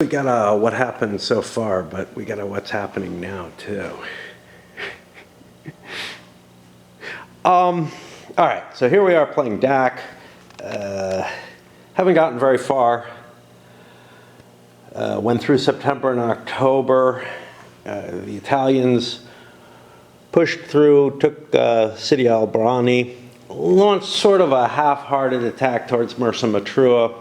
We got what happened so far, but we got what's happening now too. All right, so here we are playing DAK. Haven't gotten very far. Went through September and October. The Italians pushed through, took City Albrani, launched sort of a half-hearted attack towards Mursa Matrua,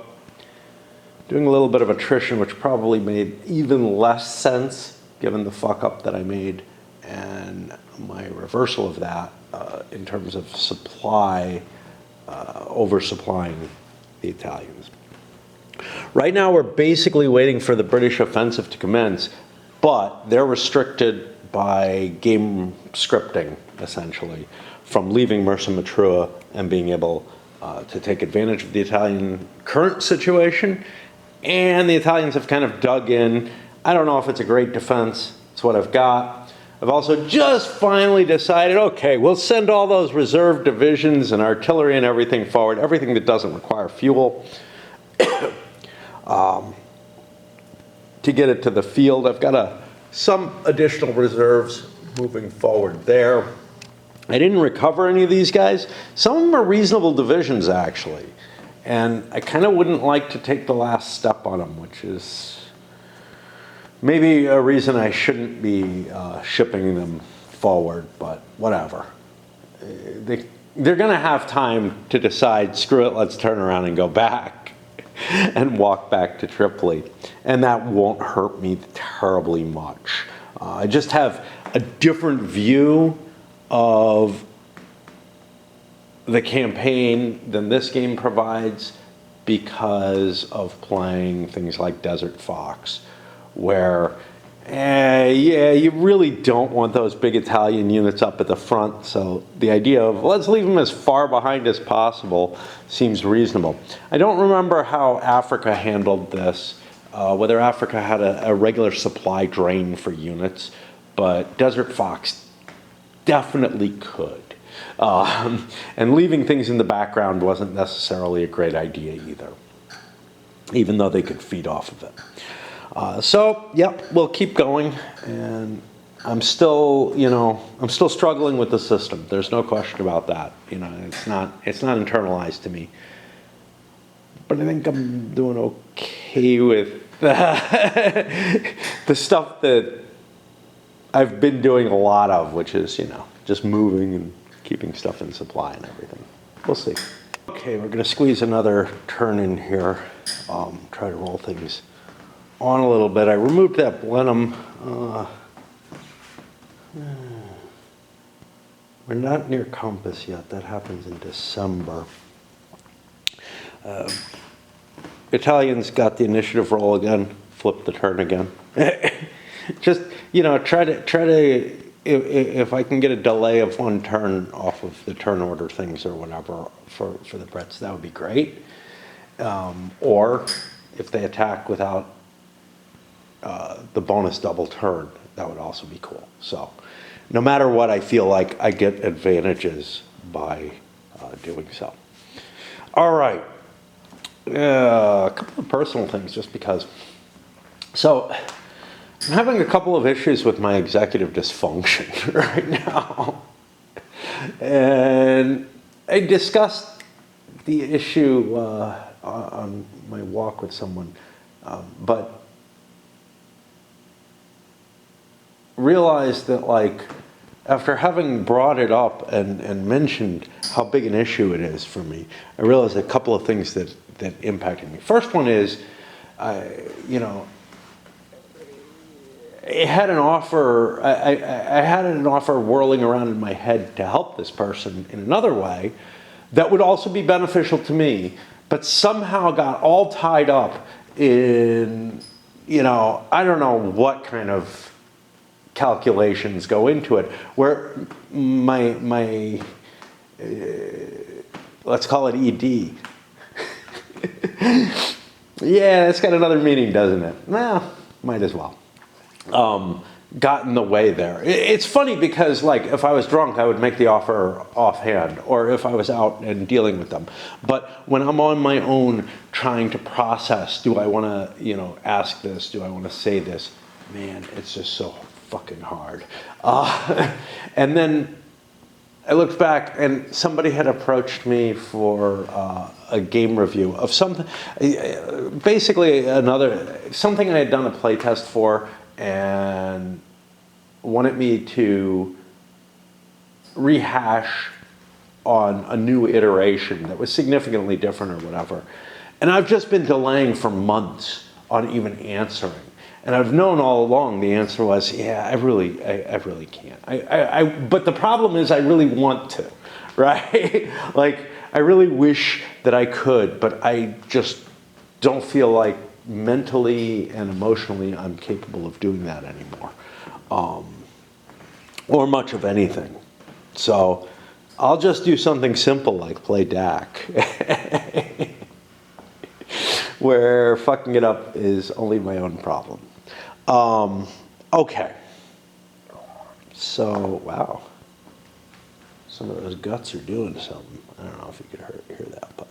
doing a little bit of attrition, which probably made even less sense given the fuck-up that I made and my reversal of that in terms of supply, oversupplying the Italians. Right now we're basically waiting for the British offensive to commence, but they're restricted by game scripting, essentially, from leaving Mursa Matrua and being able to take advantage of the Italian current situation. And the Italians have kind of dug in. I don't know if it's a great defense. It's what I've got. I've also just finally decided, okay, we'll send all those reserve divisions and artillery and everything forward, everything that doesn't require fuel, to get it to the field. I've got some additional reserves moving forward there. I didn't recover any of these guys. Some of them are reasonable divisions, actually. And I kind of wouldn't like to take the last step on them, which is maybe a reason I shouldn't be shipping them forward, but whatever. They're going to have time to decide, screw it, let's turn around and go back and walk back to Tripoli. And that won't hurt me terribly much. I just have a different view of the campaign than this game provides because of playing things like Desert Fox, where yeah, you really don't want those big Italian units up at the front, so the idea of let's leave them as far behind as possible seems reasonable. I don't remember how Africa handled this, whether Africa had a regular supply drain for units, but Desert Fox definitely could. And leaving things in the background wasn't necessarily a great idea either, even though they could feed off of it. So, yep, we'll keep going, and I'm still struggling with the system. There's no question about that. It's not internalized to me. But I think I'm doing okay with the stuff that I've been doing a lot of, which is, just moving and keeping stuff in supply and everything. We'll see. Okay, we're going to squeeze another turn in here. Try to roll things on a little bit. I removed that Blenheim. We're not near Compass yet. That happens in December. Italians got the initiative roll again. Flip the turn again. Just try to. If I can get a delay of one turn off of the turn order things or whatever for the Brits, that would be great. Or if they attack without the bonus double turn, that would also be cool. So no matter what, I feel like I get advantages by doing so. All right. A couple of personal things just because. So I'm having a couple of issues with my executive dysfunction right now. And I discussed the issue on my walk with someone, but realized that, after having brought it up and mentioned how big an issue it is for me, I realized a couple of things that impacted me. First one is, I had an offer whirling around in my head to help this person in another way that would also be beneficial to me, but somehow got all tied up in, I don't know what kind of calculations go into it, where my let's call it ED. Yeah, it's got another meaning, doesn't it? Well, might as well. got in the way there. It's funny because, like, if I was drunk, I would make the offer offhand, or if I was out and dealing with them. But when I'm on my own trying to process, do I want to, you know, ask this? Do I want to say this? Man, it's just so fucking hard. And then I looked back and somebody had approached me for a game review of something, basically something I had done a play test for, and wanted me to rehash on a new iteration that was significantly different or whatever. And I've just been delaying for months on even answering. And I've known all along the answer was, yeah, I really can't. But the problem is I really want to, right? Like, I really wish that I could, but I just don't feel like mentally and emotionally I'm capable of doing that anymore, or much of anything. So I'll just do something simple like play DAK, where fucking it up is only my own problem. Okay. So, wow. Some of those guts are doing something. I don't know if you could hear that, but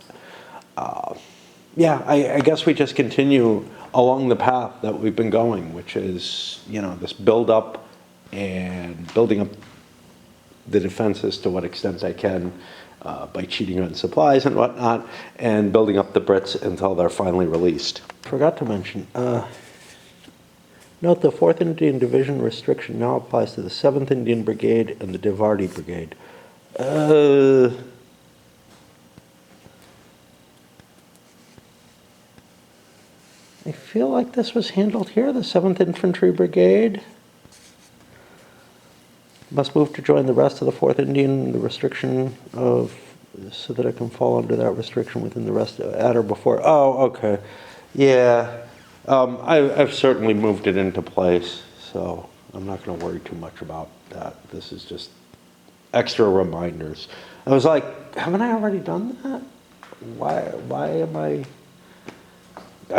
yeah, I guess we just continue along the path that we've been going, which is, you know, this build up and building up the defenses to what extent I can by cheating on supplies and whatnot, and building up the Brits until they're finally released. Forgot to mention, note the 4th Indian Division restriction now applies to the 7th Indian Brigade and the Devardi Brigade. I feel like this was handled here, the 7th Infantry Brigade must move to join the rest of the 4th Indian, the restriction of, so that it can fall under that restriction within the rest, at or before. Oh, okay. Yeah. I've certainly moved it into place, so I'm not going to worry too much about that. This is just extra reminders. I was like, haven't I already done that? Why am I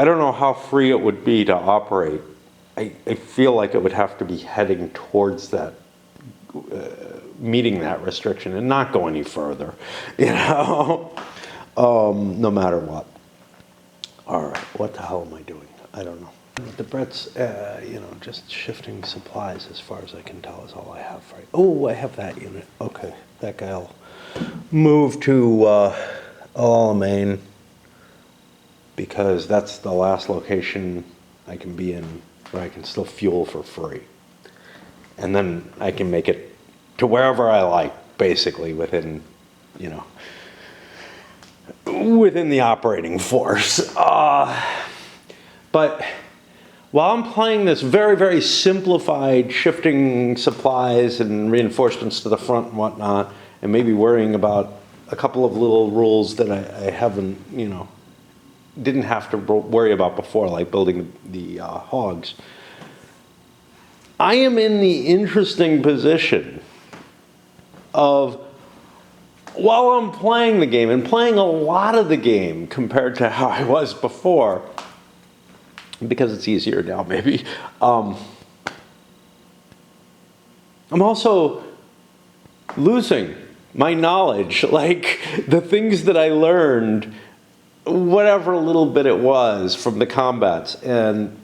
don't know how free it would be to operate. I feel like it would have to be heading towards that, meeting that restriction and not go any further, you know, no matter what. All right, what the hell am I doing? I don't know. The Brett's, you know, just shifting supplies as far as I can tell is all I have, right? Oh, I have that unit. Okay, that guy'll move to Alamein, because that's the last location I can be in where I can still fuel for free. And then I can make it to wherever I like, basically, within, you know, within the operating force. But while I'm playing this very, very simplified shifting supplies and reinforcements to the front and whatnot, and maybe worrying about a couple of little rules that I haven't, you know, didn't have to worry about before, like building the hogs, I am in the interesting position of, while I'm playing the game, and playing a lot of the game compared to how I was before, because it's easier now maybe, I'm also losing my knowledge, like the things that I learned, whatever little bit it was from the combats, and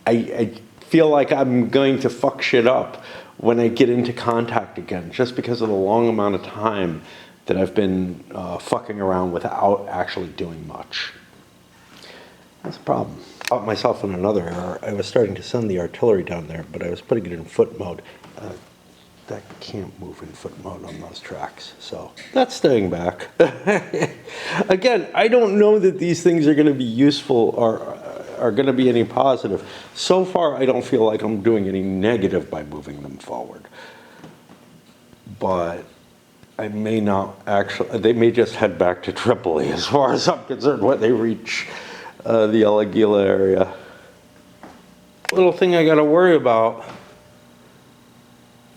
I feel like I'm going to fuck shit up when I get into contact again, just because of the long amount of time that I've been fucking around without actually doing much. That's a problem. I caught myself in another error. I was starting to send the artillery down there, but I was putting it in foot mode. That can't move in foot mode on those tracks, so that's staying back. Again, I don't know that these things are going to be useful or are going to be any positive. So far, I don't feel like I'm doing any negative by moving them forward. But I may not actually, they may just head back to Tripoli as far as I'm concerned when they reach the El Agila area. Little thing I got to worry about,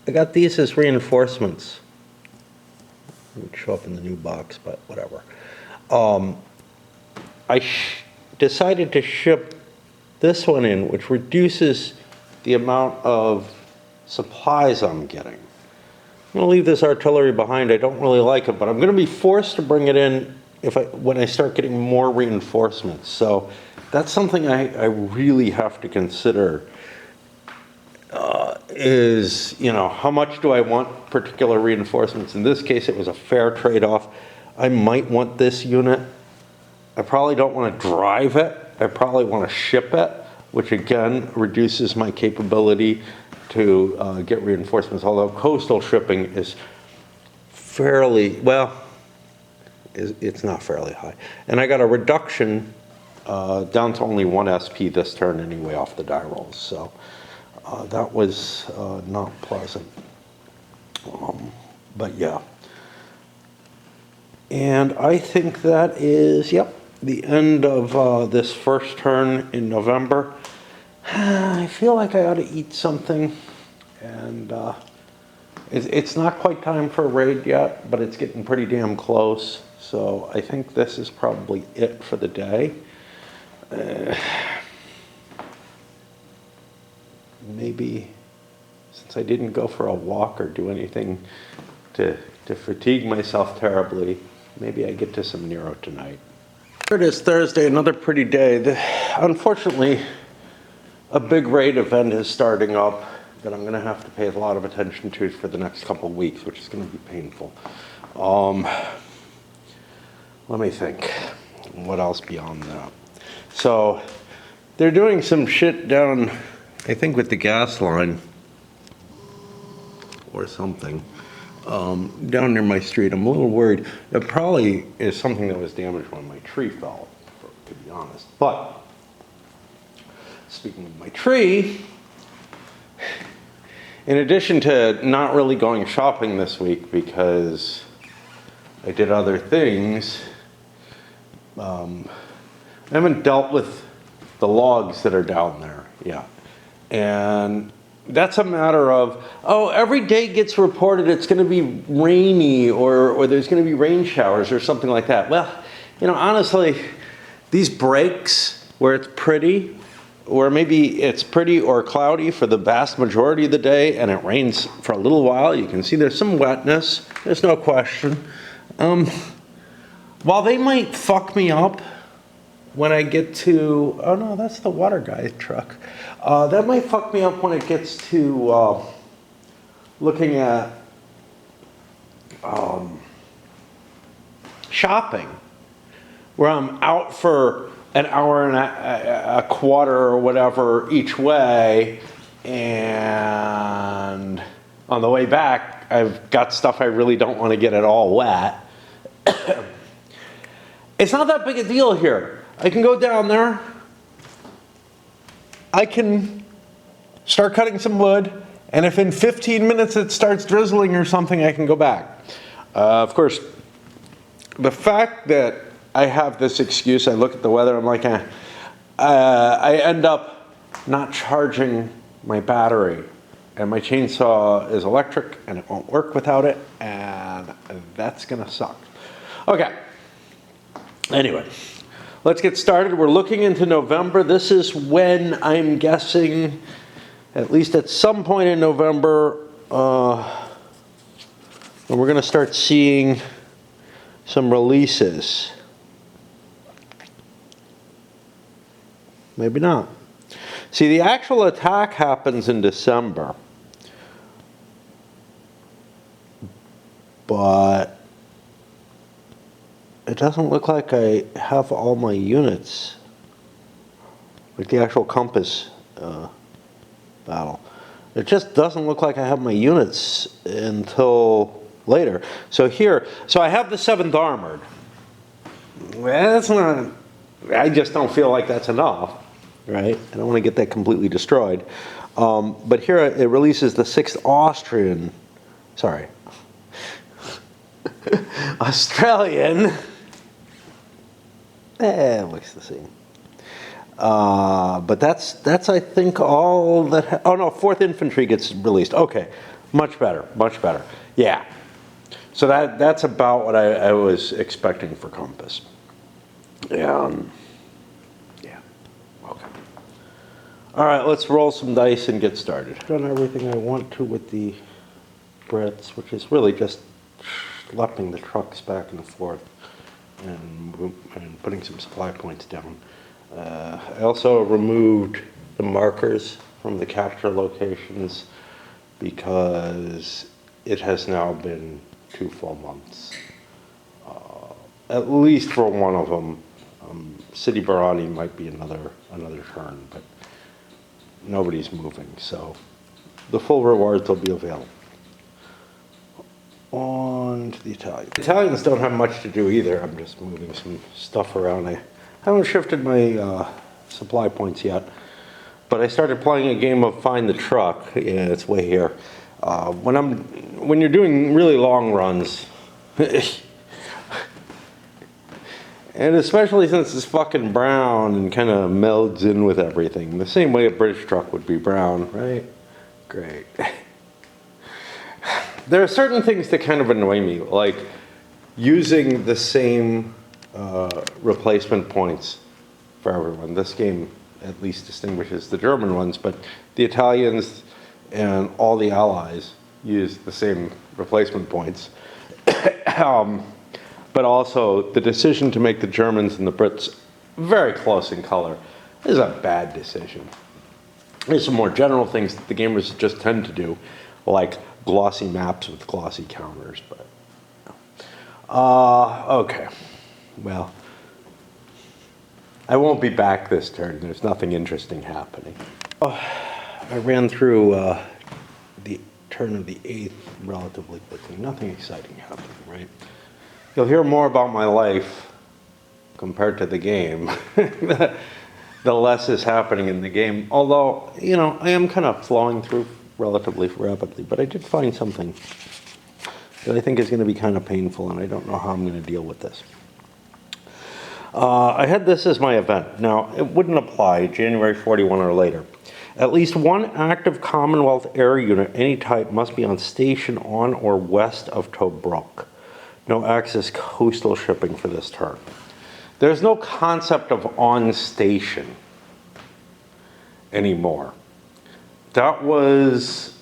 I got these as reinforcements. It would show up in the new box, but whatever. I decided to ship this one in, which reduces the amount of supplies I'm getting. I'm going to leave this artillery behind. I don't really like it, but I'm going to be forced to bring it in when I start getting more reinforcements. So that's something I really have to consider. Is, you know, how much do I want particular reinforcements? In this case, it was a fair trade-off. I might want this unit. I probably don't want to drive it. I probably want to ship it, which again reduces my capability to get reinforcements, although coastal shipping is fairly, well, it's not fairly high. And I got a reduction down to only 1 SP this turn anyway off the die rolls. So that was not pleasant. But yeah. And I think that is, yep, the end of this first turn in November. I feel like I ought to eat something, and it's not quite time for a raid yet, but it's getting pretty damn close. So I think this is probably it for the day. Maybe, since I didn't go for a walk or do anything to fatigue myself terribly, maybe I get to some Nero tonight. Here it is, Thursday, another pretty day. Unfortunately, a big raid event is starting up that I'm going to have to pay a lot of attention to for the next couple of weeks, which is going to be painful. Let me think. What else beyond that? So they're doing some shit down, I think, with the gas line or something down near my street. I'm a little worried. It probably is something that was damaged when my tree fell, to be honest. But speaking of my tree, in addition to not really going shopping this week because I did other things, I haven't dealt with the logs that are down there yet. And that's a matter of, oh, every day gets reported it's going to be rainy or there's going to be rain showers or something like that. Well, you know, honestly, these breaks where it's pretty, or maybe it's pretty or cloudy for the vast majority of the day and it rains for a little while, you can see there's some wetness, there's no question. While they might fuck me up when I get to, oh no, that's the water guy's truck. That might fuck me up when it gets to looking at shopping, where I'm out for an hour and a quarter or whatever each way, and on the way back, I've got stuff I really don't want to get at all wet. It's not that big a deal here. I can go down there, I can start cutting some wood, and if in 15 minutes it starts drizzling or something, I can go back. Of course, the fact that I have this excuse, I look at the weather, I'm like, I end up not charging my battery, and my chainsaw is electric, and it won't work without it, and that's gonna suck. Okay, anyway. Let's get started. We're looking into November. This is when I'm guessing, at least at some point in November, when we're going to start seeing some releases. Maybe not. See, the actual attack happens in December. But it doesn't look like I have all my units, like the actual compass battle. It just doesn't look like I have my units until later. So here, so I have the 7th Armored. Well, that's not, I just don't feel like that's enough, right? I don't want to get that completely destroyed. But here it releases the 6th Austrian, sorry, Australian. It looks the same. But that's I think all that. Oh no, 4th Infantry gets released. Okay, much better, much better. Yeah. So that's about what I was expecting for Compass. Yeah. Okay. All right, let's roll some dice and get started. I've done everything I want to with the Brits, which is really just schlepping the trucks back and forth and putting some supply points down. I also removed the markers from the capture locations because it has now been 2 full months. At least for one of them. City Barani might be another turn, but nobody's moving, so the full rewards will be available. On to the Italians. The Italians don't have much to do either. I'm just moving some stuff around. I haven't shifted my supply points yet, but I started playing a game of Find the Truck. Yeah, it's way here. When you're doing really long runs, and especially since it's fucking brown and kind of melds in with everything, the same way a British truck would be brown, right? Great. There are certain things that kind of annoy me, like using the same replacement points for everyone. This game at least distinguishes the German ones, but the Italians and all the Allies use the same replacement points. But also, the decision to make the Germans and the Brits very close in color is a bad decision. There's some more general things that the gamers just tend to do, like glossy maps with glossy counters, but okay. Well, I won't be back this turn. There's nothing interesting happening. I ran through the turn of the 8th relatively quickly. Nothing exciting happening, right? You'll hear more about my life compared to the game. The less is happening in the game. Although, you know, I am kind of flowing through relatively rapidly, but I did find something that I think is going to be kind of painful, and I don't know how I'm going to deal with this. I had this as my event. Now, it wouldn't apply January 41 or later. At least one active Commonwealth air unit, any type, must be on station on or west of Tobruk. No Axis coastal shipping for this turn. There's no concept of on station anymore. That was,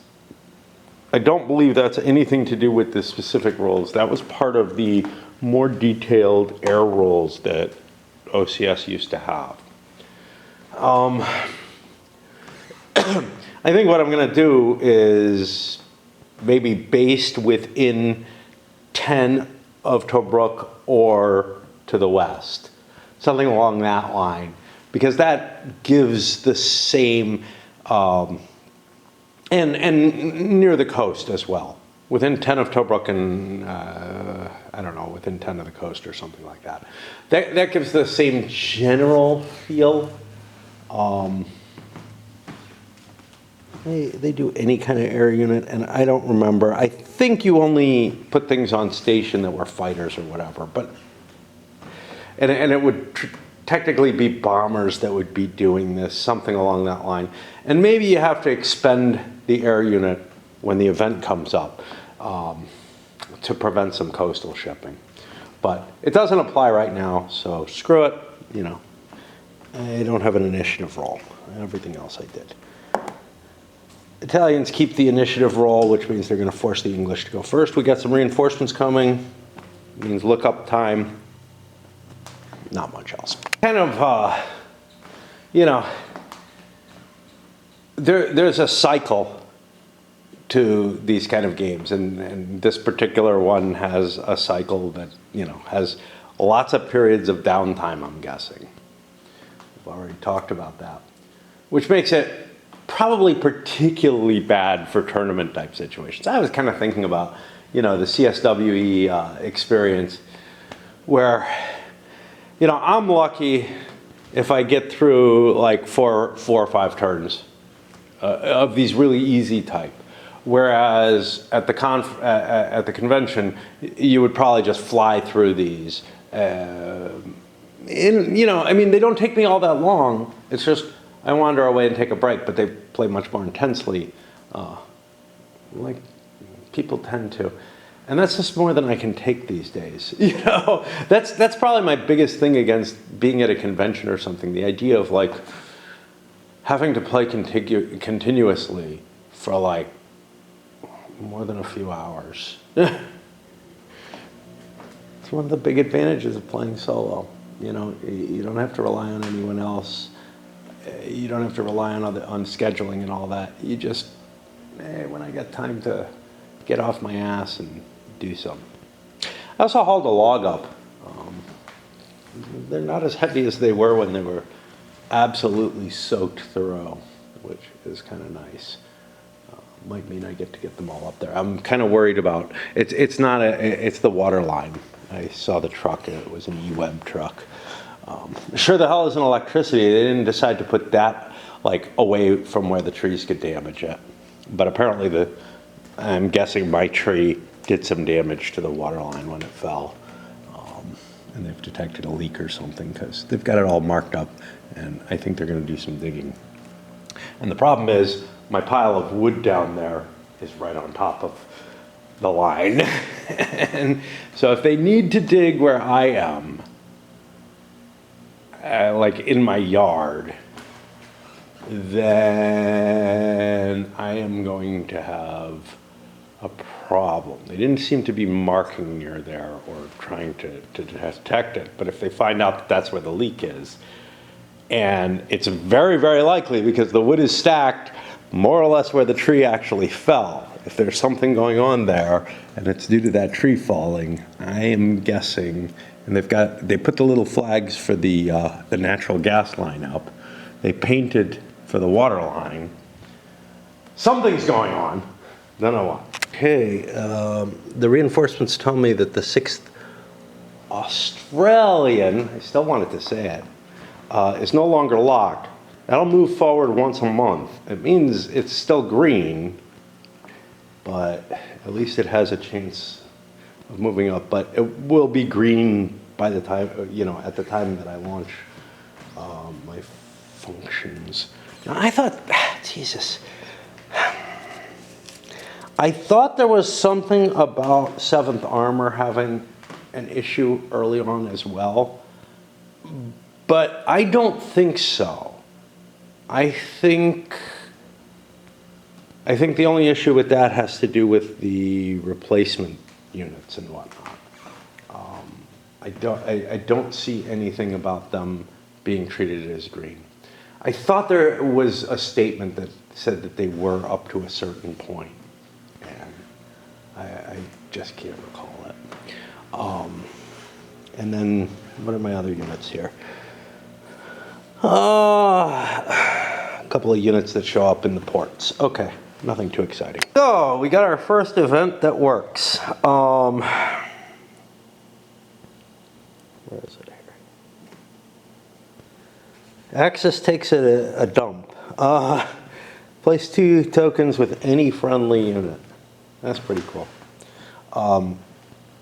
I don't believe that's anything to do with the specific rules. That was part of the more detailed air rules that OCS used to have. I think what I'm going to do is maybe based within 10 of Tobruk or to the west, something along that line, because that gives the same, and near the coast as well, within 10 of Tobruk and I don't know, within 10 of the coast or something like that. That gives the same general feel. They do any kind of air unit, and I don't remember. I think you only put things on station that were fighters or whatever, but and it would technically be bombers that would be doing this, something along that line. And maybe you have to expend the air unit when the event comes up to prevent some coastal shipping. But it doesn't apply right now, so screw it. You know, I don't have an initiative roll. Everything else I did. Italians keep the initiative roll, which means they're going to force the English to go first. We got some reinforcements coming. It means look up time. Not much else. Kind of, you know, there's a cycle to these kind of games, and this particular one has a cycle that, you know, has lots of periods of downtime, I'm guessing. We've already talked about that, which makes it probably particularly bad for tournament type situations. I was kind of thinking about, you know, the CSWE experience where, you know, I'm lucky if I get through like four or five turns of these really easy type. Whereas at the convention, you would probably just fly through these. And, you know, I mean, they don't take me all that long. It's just I wander away and take a break, but they play much more intensely, like people tend to. And that's just more than I can take these days. You know, that's probably my biggest thing against being at a convention or something. The idea of like, having to play continuously for like more than a few hours. It's one of the big advantages of playing solo. You know, you don't have to rely on anyone else. You don't have to rely on scheduling and all that. You just, when I got time to get off my ass and do something. I also hauled a log up. They're not as heavy as they were when they were absolutely soaked through, which is kind of nice. Might mean I get to get them all up there. I'm kind of worried about, it's the water line. I saw the truck and it was an E-Web truck. Sure the hell isn't electricity. They didn't decide to put that like away from where the trees could damage it. But apparently I'm guessing my tree did some damage to the water line when it fell. And they've detected a leak or something because they've got it all marked up and I think they're going to do some digging. And the problem is my pile of wood down there is right on top of the line. And so if they need to dig where I am, like in my yard, then I am going to have a problem. They didn't seem to be marking near there or trying to detect it, but if they find out that that's where the leak is, and it's very, very likely because the wood is stacked more or less where the tree actually fell. If there's something going on there and it's due to that tree falling, I am guessing, and they put the little flags for the natural gas line up. They painted for the water line. Something's going on. Don't know what. Okay, the reinforcements tell me that the 6th Australian, I still wanted to say it, is no longer locked. That'll move forward once a month. It means it's still green, but at least it has a chance of moving up. But it will be green by the time, at the time that I launch my functions. Now, I thought, Jesus. I thought there was something about 7th Armor having an issue early on as well, but I don't think so. I think the only issue with that has to do with the replacement units and whatnot. I don't see anything about them being treated as green. I thought there was a statement that said that they were up to a certain point. I just can't recall it. And then, what are my other units here? A couple of units that show up in the ports. Okay, nothing too exciting. So, we got our first event that works. Where is it here? Axis takes a dump. Place 2 tokens with any friendly unit. That's pretty cool.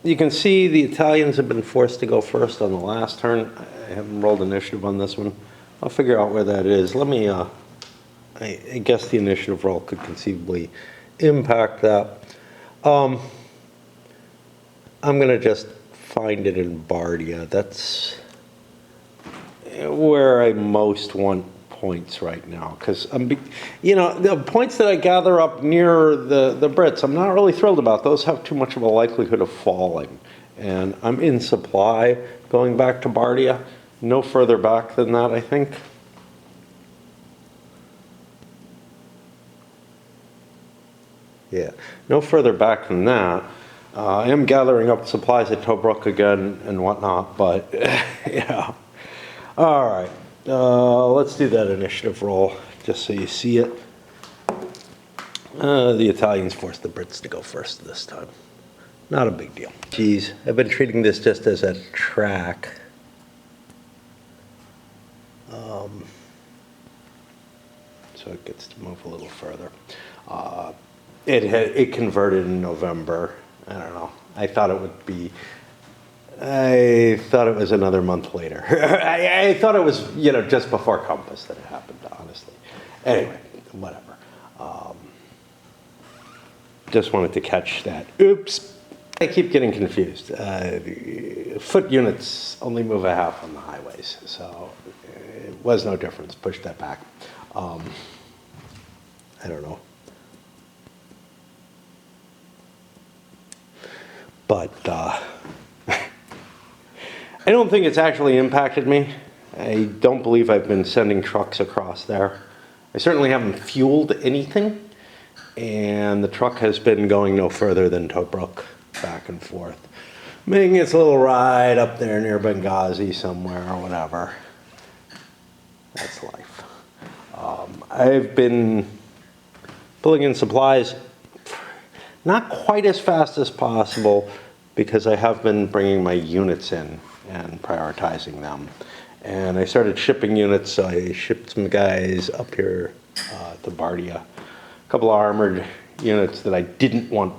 You can see the Italians have been forced to go first on the last turn. I haven't rolled initiative on this one. I'll figure out where that is. Let me, I guess the initiative roll could conceivably impact that. I'm going to just find it in Bardia. That's where I most want points right now, because the points that I gather up near the Brits, I'm not really thrilled about. Those have too much of a likelihood of falling, and I'm in supply going back to Bardia. No further back than that, I think. Yeah, no further back than that. I am gathering up supplies at Tobruk again and whatnot, but yeah. All right. Let's do that initiative roll, just so you see it. The Italians forced the Brits to go first this time. Not a big deal. Geez, I've been treating this just as a track. So it gets to move a little further. It converted in November. I don't know. I thought it was another month later. I thought it was, just before Compass that it happened, honestly. Anyway, whatever. Just wanted to catch that. Oops. I keep getting confused. Foot units only move a half on the highways, so it was no difference. Push that back. I don't know. But I don't think it's actually impacted me. I don't believe I've been sending trucks across there. I certainly haven't fueled anything, and the truck has been going no further than Tobruk, back and forth. Making its little ride up there near Benghazi somewhere or whatever. That's life. I've been pulling in supplies not quite as fast as possible because I have been bringing my units in and prioritizing them. And I started shipping units, so I shipped some guys up here to Bardia. A couple of armored units that I didn't want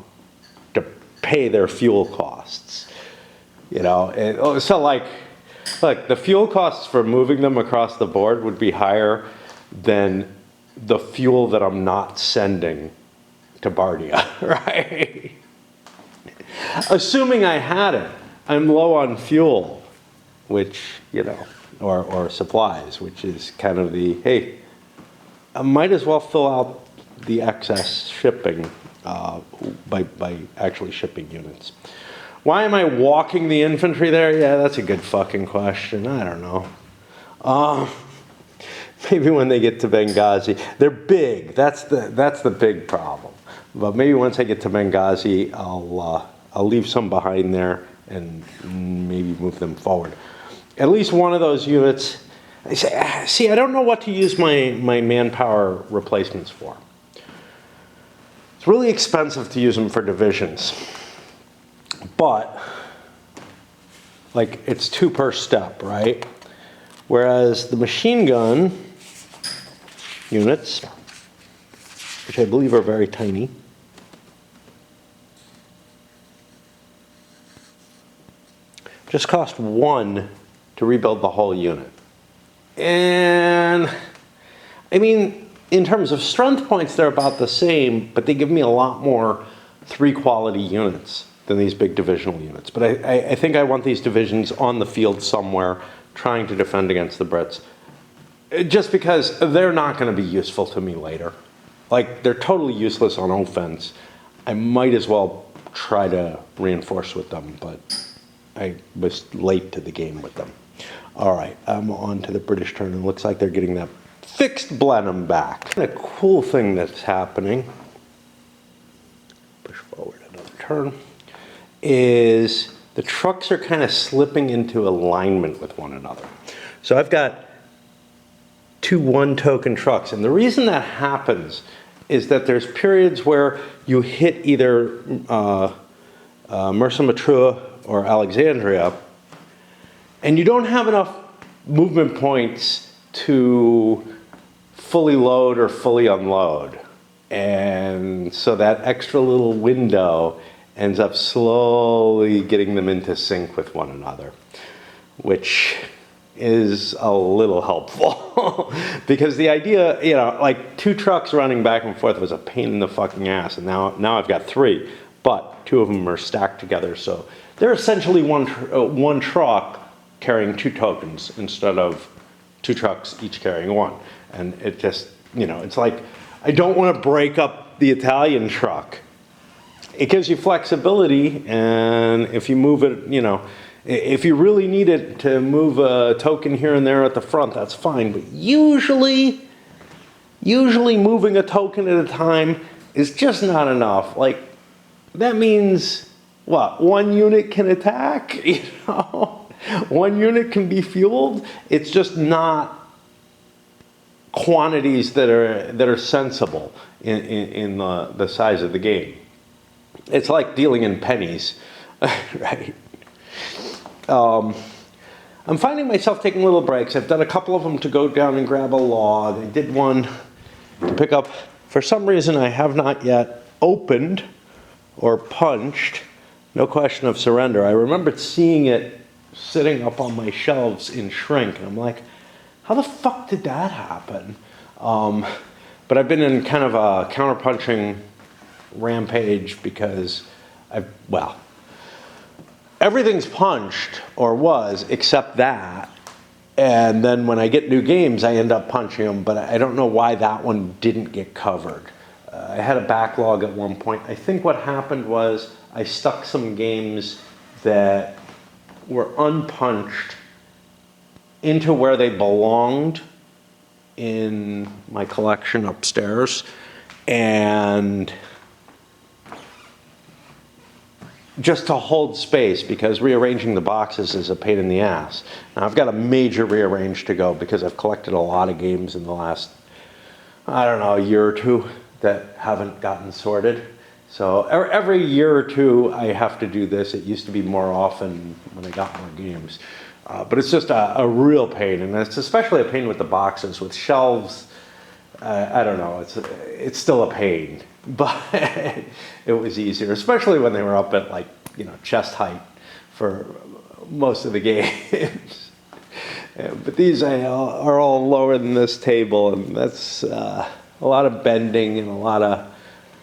to pay their fuel costs. You know, and so like the fuel costs for moving them across the board would be higher than the fuel that I'm not sending to Bardia, right? Assuming I had it, I'm low on fuel, which, you know, or supplies, which is kind of the, hey, I might as well fill out the excess shipping by actually shipping units. Why am I walking the infantry there? Yeah, that's a good fucking question. I don't know. Maybe when they get to Benghazi, they're big. That's the big problem. But maybe once I get to Benghazi, I'll leave some behind there and maybe move them forward. At least one of those units. See, I don't know what to use my manpower replacements for. It's really expensive to use them for divisions. But, like, it's 2 per step, right? Whereas the machine gun units, which I believe are very tiny, just cost 1 to rebuild the whole unit. And, I mean, in terms of strength points, they're about the same, but they give me a lot more 3 quality units than these big divisional units. But I think I want these divisions on the field somewhere trying to defend against the Brits. Just because they're not going to be useful to me later. Like, they're totally useless on offense. I might as well try to reinforce with them, but I was late to the game with them. All right, I'm on to the British turn. It looks like they're getting that fixed Blenheim back. A cool thing that's happening, push forward another turn, is the trucks are kind of slipping into alignment with one another. So I've got 2 1-token trucks, and the reason that happens is that there's periods where you hit either Mersa Matruh or Alexandria, and you don't have enough movement points to fully load or fully unload. And so that extra little window ends up slowly getting them into sync with one another, which is a little helpful. Because the idea, you know, like 2 trucks running back and forth was a pain in the fucking ass, and now I've got 3, but 2 of them are stacked together, so they're essentially one truck carrying 2 tokens instead of 2 trucks each carrying 1. And it just, you know, it's like, I don't want to break up the Italian truck. It gives you flexibility, and if you move it, you know, if you really need it to move a token here and there at the front, that's fine. But usually moving a token at a time is just not enough. Like, that means, what, 1 unit can attack? You know, 1 unit can be fueled. It's just not quantities that are sensible in the size of the game. It's like dealing in pennies, right? I'm finding myself taking little breaks. I've done a couple of them to go down and grab a log. I did one to pick up, for some reason I have not yet opened or punched, No Question of Surrender. I remembered seeing it sitting up on my shelves in shrink, and I'm like, how the fuck did that happen? But I've been in kind of a counterpunching rampage because everything's punched, or was, except that. And then when I get new games, I end up punching them, but I don't know why that one didn't get covered. I had a backlog at one point. I think what happened was I stuck some games that were unpunched into where they belonged in my collection upstairs, and just to hold space, because rearranging the boxes is a pain in the ass. Now I've got a major rearrange to go because I've collected a lot of games in the last, I don't know, a year or two that haven't gotten sorted. So every year or two I have to do this. It used to be more often when I got more games. But it's just a real pain, and it's especially a pain with the boxes. With shelves, I don't know, it's still a pain, but it was easier, especially when they were up at, like, you know, chest height for most of the games. But these are all lower than this table, and that's a lot of bending and a lot of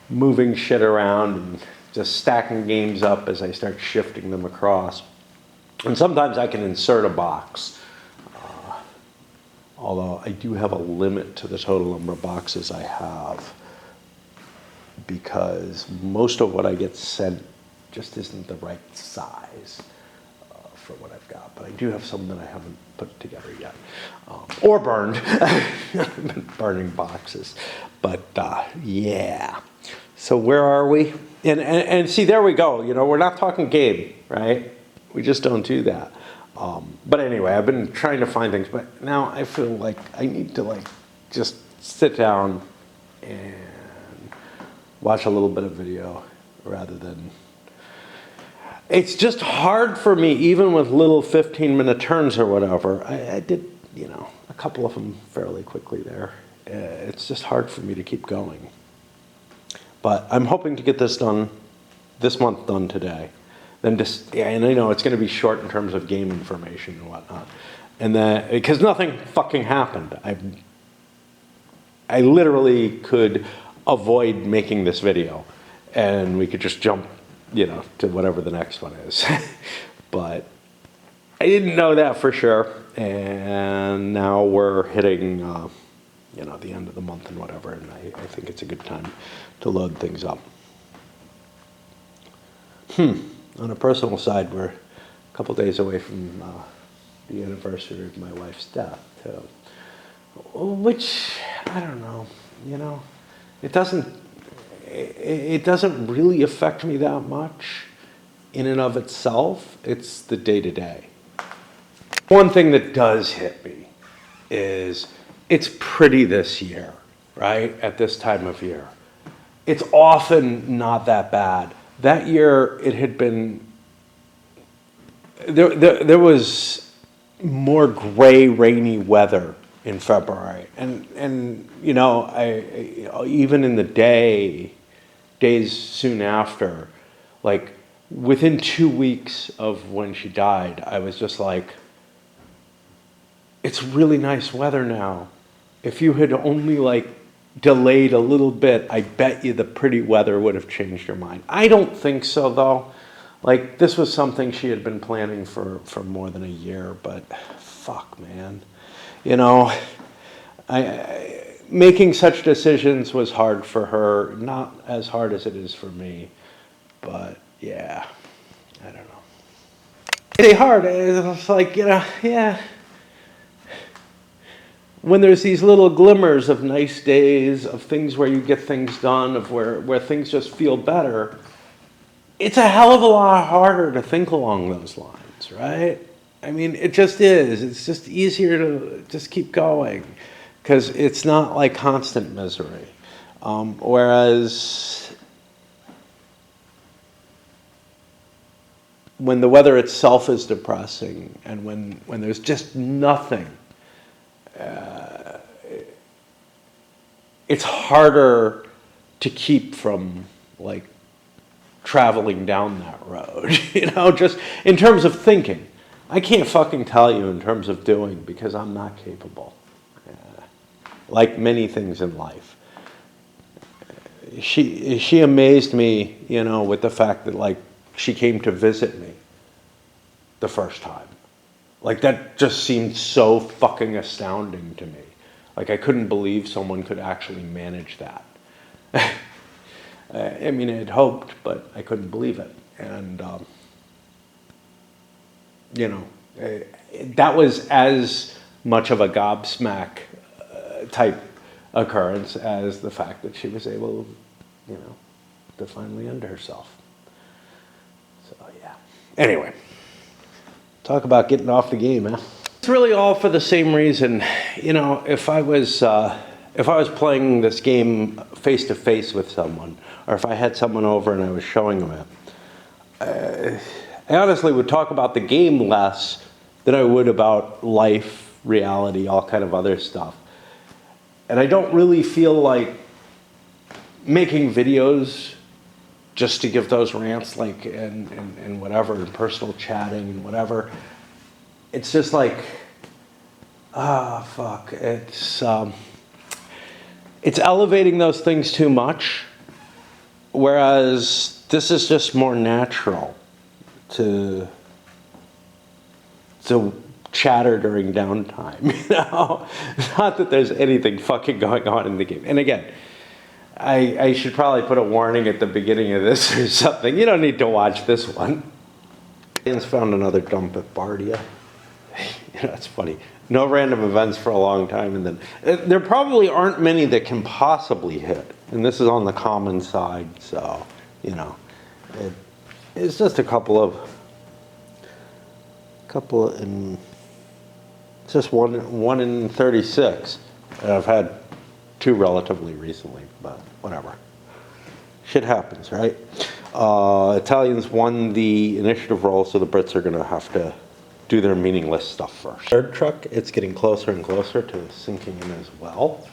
moving shit around and just stacking games up as I start shifting them across. And sometimes I can insert a box, although I do have a limit to the total number of boxes I have, because most of what I get sent just isn't the right size for what I've got. But I do have some that I haven't put together yet, or burned. I've been burning boxes. But yeah. So where are we? And see, there we go. You know, we're not talking game, right? We just don't do that. But anyway, I've been trying to find things, but now I feel like I need to, like, just sit down and watch a little bit of video rather than... It's just hard for me, even with little 15-minute turns or whatever. I did, you know, a couple of them fairly quickly there. It's just hard for me to keep going. But I'm hoping to get this done, this month done today. Then just, yeah, and I know it's going to be short in terms of game information and whatnot. And then, because nothing fucking happened. I literally could avoid making this video, and we could just jump, you know, to whatever the next one is. But I didn't know that for sure, and now we're hitting, you know, the end of the month and whatever, and I think it's a good time to load things up. On a personal side, we're a couple days away from the anniversary of my wife's death, too. Which, I don't know, you know, it doesn't really affect me that much in and of itself. It's the day-to-day. One thing that does hit me is it's pretty this year, right, at this time of year. It's often not that bad. That year, it had been, there was more gray, rainy weather in February. And you know, I even in the days soon after, like within 2 weeks of when she died, I was just like, it's really nice weather now. If you had only, like, delayed a little bit, I bet you the pretty weather would have changed your mind. I don't think so, though. Like, this was something she had been planning for more than a year, but fuck, man. You know, making such decisions was hard for her, not as hard as it is for me, but yeah, I don't know. It's hard. It's like, you know, yeah. When there's these little glimmers of nice days, of things where you get things done, of where things just feel better, it's a hell of a lot harder to think along those lines, right? I mean, it just is. It's just easier to just keep going because it's not like constant misery. Whereas when the weather itself is depressing and when there's just nothing, it's harder to keep from, like, traveling down that road, you know, just in terms of thinking. I can't fucking tell you in terms of doing, because I'm not capable, like many things in life. She amazed me, you know, with the fact that, like, she came to visit me the first time. Like, that just seemed so fucking astounding to me. Like, I couldn't believe someone could actually manage that. I mean, I had hoped, but I couldn't believe it. And, you know, that was as much of a gobsmack type occurrence as the fact that she was able, you know, to finally end herself. So, yeah. Anyway, talk about getting off the game, huh? It's really all for the same reason. You know, if I was playing this game face to face with someone, or if I had someone over and I was showing them it, I honestly would talk about the game less than I would about life, reality, all kind of other stuff. And I don't really feel like making videos just to give those rants, like, and whatever, and personal chatting and whatever. It's just like, fuck. It's elevating those things too much, whereas this is just more natural to chatter during downtime, you know? Not that there's anything fucking going on in the game. And again, I should probably put a warning at the beginning of this or something. You don't need to watch this one. Ian's found another dump at Bardia. You know, it's funny. No random events for a long time, and then there probably aren't many that can possibly hit. And this is on the common side, so, you know, it's just a couple of, it's just one in 36. And I've had 2 relatively recently, but whatever. Shit happens, right? Italians won the initiative roll, so the Brits are going to have to do their meaningless stuff first. Third truck, it's getting closer and closer to sinking in as well.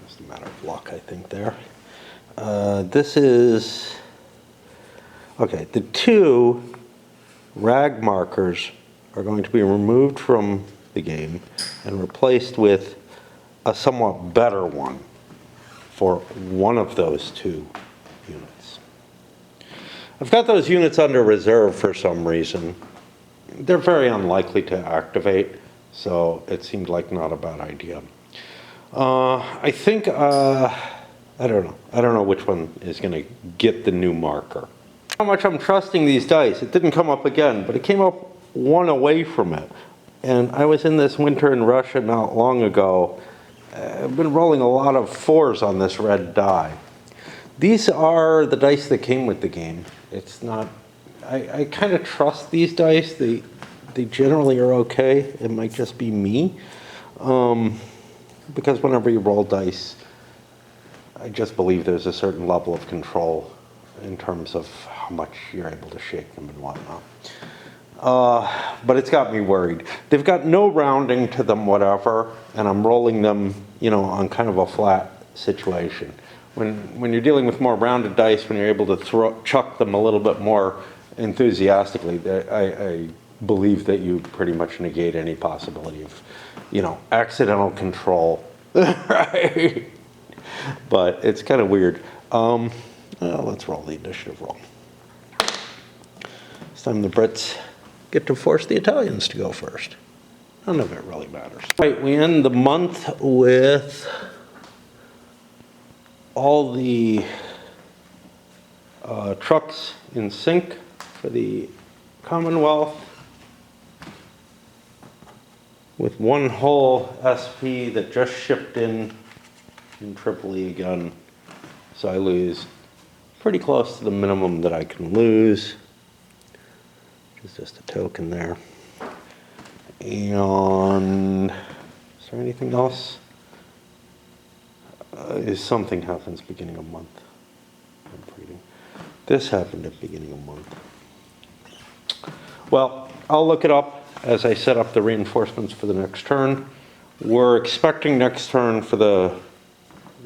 It's a matter of luck, I think, there. This is, okay, the 2 rag markers are going to be removed from the game and replaced with a somewhat better one for one of those 2 units. I've got those units under reserve for some reason. They're very unlikely to activate, so it seemed like not a bad idea. I think, I don't know. I don't know which one is going to get the new marker. How much I'm trusting these dice. It didn't come up again, but it came up 1 away from it. And I was in this winter in Russia not long ago. I've been rolling a lot of 4s on this red die. These are the dice that came with the game. It's not, I kind of trust these dice. They generally are okay. It might just be me. Because whenever you roll dice, I just believe there's a certain level of control in terms of how much you're able to shake them and whatnot. But it's got me worried. They've got no rounding to them, whatever, and I'm rolling them, you know, on kind of a flat situation. When you're dealing with more rounded dice, when you're able to chuck them a little bit more enthusiastically, I believe that you pretty much negate any possibility of, you know, accidental control, right? But it's kind of weird. Let's roll the initiative roll. This time the Brits get to force the Italians to go first. None of it really matters. Right, we end the month with all the trucks in sync for the Commonwealth, with 1 whole SP that just shipped in Tripoli again. So I lose pretty close to the minimum that I can lose. It's just a token there. And is there anything else? Something happens beginning of month. I'm reading. This happened at beginning of month. Well, I'll look it up as I set up the reinforcements for the next turn. We're expecting next turn for the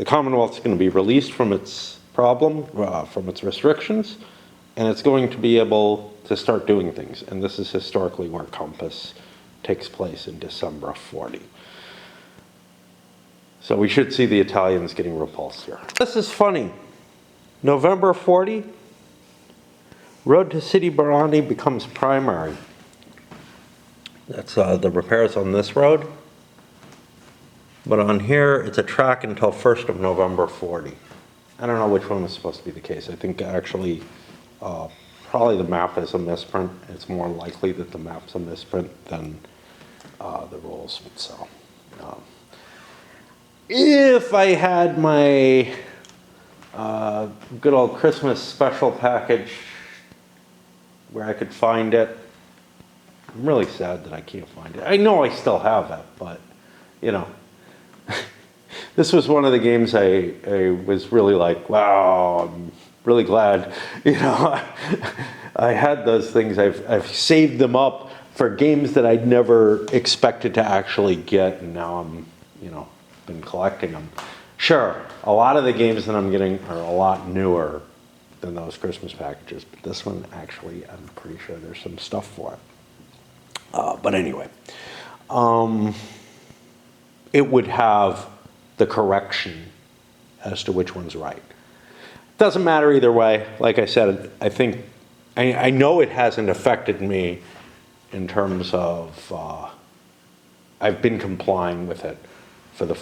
Commonwealth's going to be released from its problem, from its restrictions, and it's going to be able to start doing things. And this is historically where Compass takes place in December of 40. So we should see the Italians getting repulsed here. This is funny. November 40, Road to Sidi Barrani becomes primary. That's the repairs on this road. But on here, it's a track until 1st of November 40. I don't know which one was supposed to be the case. I think actually, probably the map is a misprint. It's more likely that the map's a misprint than the rules. So, if I had my good old Christmas special package where I could find it, I'm really sad that I can't find it. I know I still have it, but, you know. This was one of the games I was really like, wow, I'm really glad, you know, I had those things. I've saved them up for games that I'd never expected to actually get, and now I'm, you know, been collecting them. Sure, a lot of the games that I'm getting are a lot newer than those Christmas packages, but this one actually, I'm pretty sure there's some stuff for it. But anyway, it would have the correction as to which one's right. Doesn't matter either way. Like I said, I think, I know it hasn't affected me in terms of, I've been complying with it for the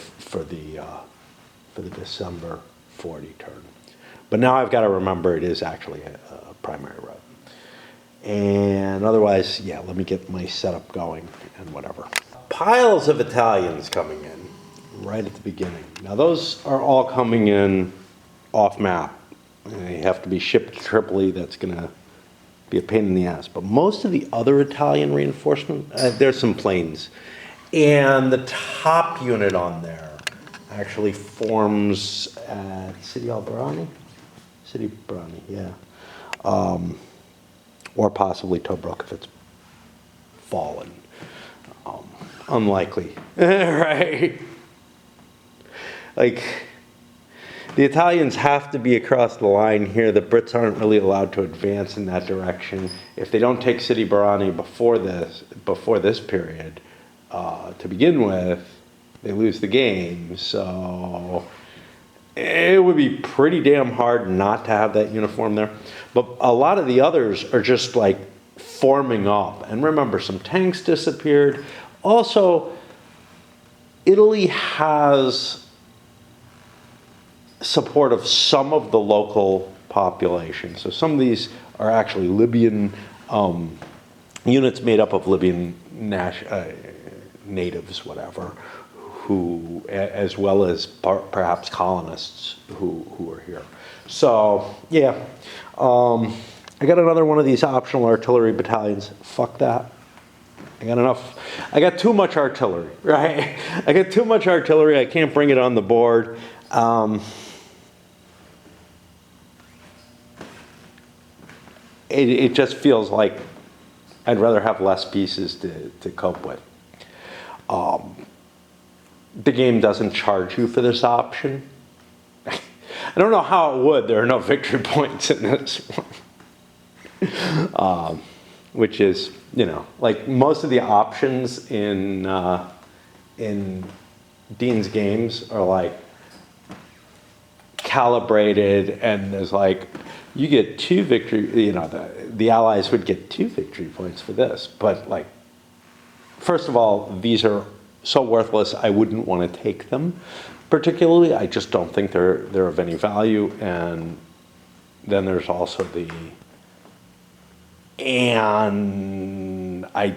December 40 turn. But now I've got to remember it is actually a primary road. And otherwise, yeah, let me get my setup going and whatever. Piles of Italians coming in right at the beginning. Now those are all coming in off map. They have to be shipped to Tripoli. That's gonna be a pain in the ass. But most of the other Italian reinforcement, there's some planes. And the top unit on there actually forms at Sidi al-Barani? Sidi Barani, yeah. Or possibly Tobruk if it's fallen. Unlikely, right? Like, the Italians have to be across the line here. The Brits aren't really allowed to advance in that direction. If they don't take Sidi Barani before this period, to begin with, they lose the game. So it would be pretty damn hard not to have that uniform there. But a lot of the others are just like forming up. And remember, some tanks disappeared. Also, Italy has support of some of the local population. So some of these are actually Libyan units made up of Libyan natives, whatever, who, as well as perhaps colonists who are here. So, yeah. I got another one of these optional artillery battalions. Fuck that. I got enough. I got too much artillery, right? I got too much artillery. I can't bring it on the board. It just feels like I'd rather have less pieces to cope with. The game doesn't charge you for this option. I don't know how it would. There are no victory points in this one. Which is, you know, like most of the options in Dean's games are like calibrated, and there's like, you get 2 victory, you know, the Allies would get 2 victory points for this. But like, first of all, these are so worthless, I wouldn't want to take them particularly. I just don't think they're of any value. And then there's also and I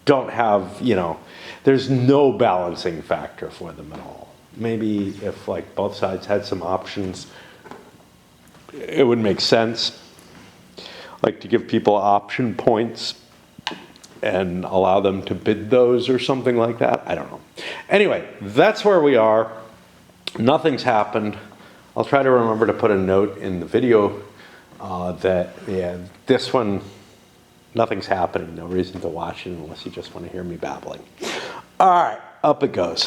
don't have, you know, there's no balancing factor for them at all. Maybe if like both sides had some options, it would make sense, like to give people option points and allow them to bid those or something like that. I don't know. Anyway, that's where we are. Nothing's happened. I'll try to remember to put a note in the video that, yeah, this one, nothing's happening. No reason to watch it unless you just want to hear me babbling. All right, up it goes.